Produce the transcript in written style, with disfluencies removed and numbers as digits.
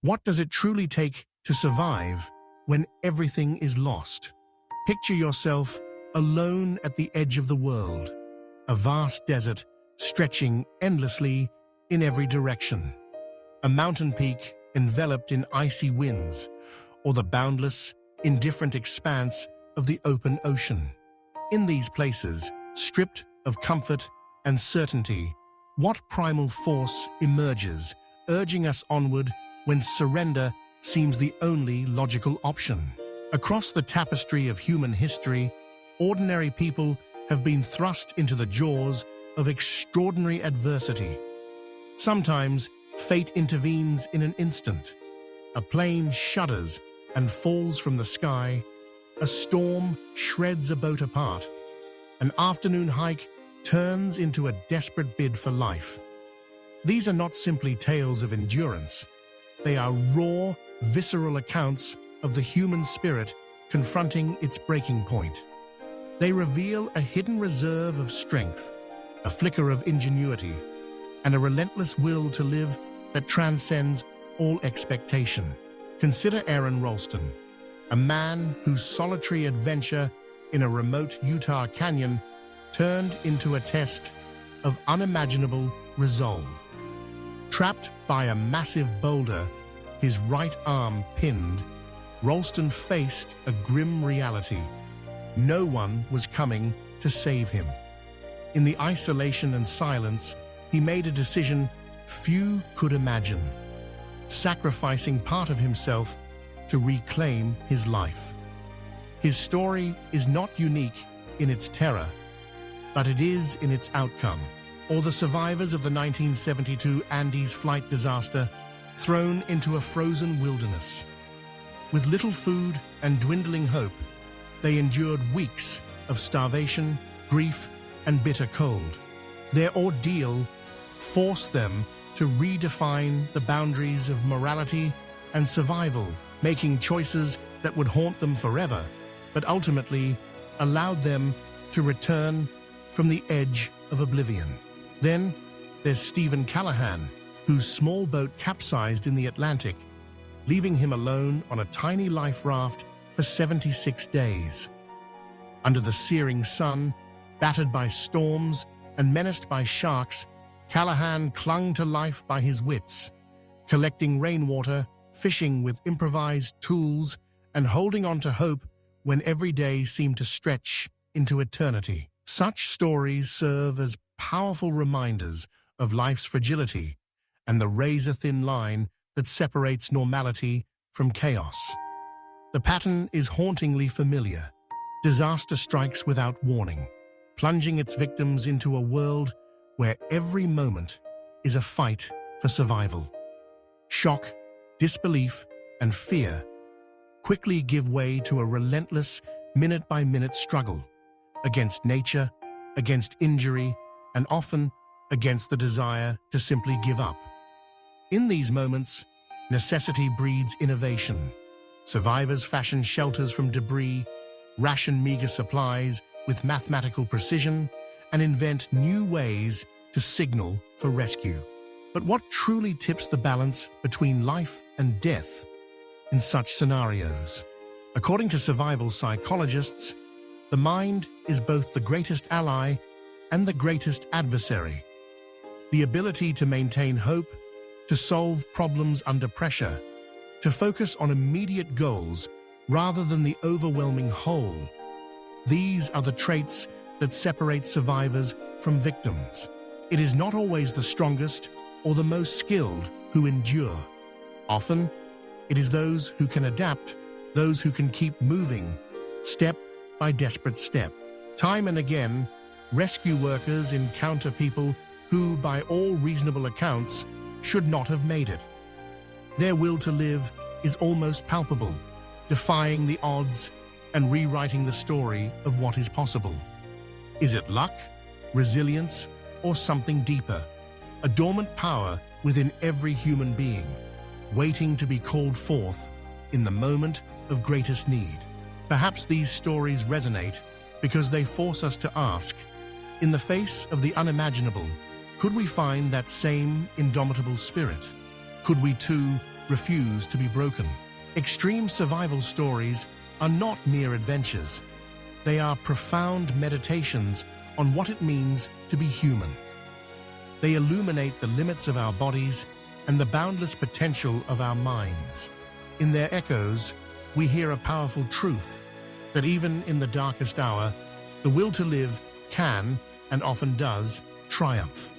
What does it truly take to survive when everything is lost? Picture yourself alone at the edge of the world, a vast desert stretching endlessly in every direction, a mountain peak enveloped in icy winds, or the boundless, indifferent expanse of the open ocean. In these places, stripped of comfort and certainty, what primal force emerges, urging us onward when surrender seems the only logical option? Across the tapestry of human history, ordinary people have been thrust into the jaws of extraordinary adversity. Sometimes, fate intervenes in an instant. A plane shudders and falls from the sky. A storm shreds a boat apart. An afternoon hike turns into a desperate bid for life. These are not simply tales of endurance. They are raw, visceral accounts of the human spirit confronting its breaking point. They reveal a hidden reserve of strength, a flicker of ingenuity, and a relentless will to live that transcends all expectation. Consider Aron Ralston, a man whose solitary adventure in a remote Utah canyon turned into a test of unimaginable resolve. Trapped by a massive boulder, his right arm pinned, Ralston faced a grim reality. No one was coming to save him. In the isolation and silence, he made a decision few could imagine, sacrificing part of himself to reclaim his life. His story is not unique in its terror, but it is in its outcome. Or the survivors of the 1972 Andes flight disaster, thrown into a frozen wilderness. With little food and dwindling hope, they endured weeks of starvation, grief, and bitter cold. Their ordeal forced them to redefine the boundaries of morality and survival, making choices that would haunt them forever, but ultimately allowed them to return from the edge of oblivion. Then there's Stephen Callahan, whose small boat capsized in the Atlantic, leaving him alone on a tiny life raft for 76 days. Under the searing sun, battered by storms and menaced by sharks, Callahan clung to life by his wits, collecting rainwater, fishing with improvised tools, and holding on to hope when every day seemed to stretch into eternity. Such stories serve as powerful reminders of life's fragility and the razor-thin line that separates normality from chaos. The pattern is hauntingly familiar. Disaster strikes without warning, plunging its victims into a world where every moment is a fight for survival. Shock, disbelief, and fear quickly give way to a relentless, minute-by-minute struggle against nature, against injury, and often against the desire to simply give up. In these moments, necessity breeds innovation. Survivors fashion shelters from debris, ration meager supplies with mathematical precision, and invent new ways to signal for rescue. But what truly tips the balance between life and death in such scenarios? According to survival psychologists, the mind is both the greatest ally and the greatest adversary. The ability to maintain hope, to solve problems under pressure, to focus on immediate goals rather than the overwhelming whole. These are the traits that separate survivors from victims. It is not always the strongest or the most skilled who endure. Often, it is those who can adapt, those who can keep moving, step by desperate step. Time and again, rescue workers encounter people who, by all reasonable accounts, should not have made it. Their will to live is almost palpable, defying the odds and rewriting the story of what is possible. Is it luck, resilience, or something deeper? A dormant power within every human being, waiting to be called forth in the moment of greatest need. Perhaps these stories resonate because they force us to ask, in the face of the unimaginable, could we find that same indomitable spirit? Could we too refuse to be broken. Extreme survival stories are not mere adventures. They are profound meditations on what it means to be human. They illuminate the limits of our bodies and the boundless potential of our minds. In their echoes, we hear a powerful truth that even in the darkest hour, the will to live can, and often does, triumph.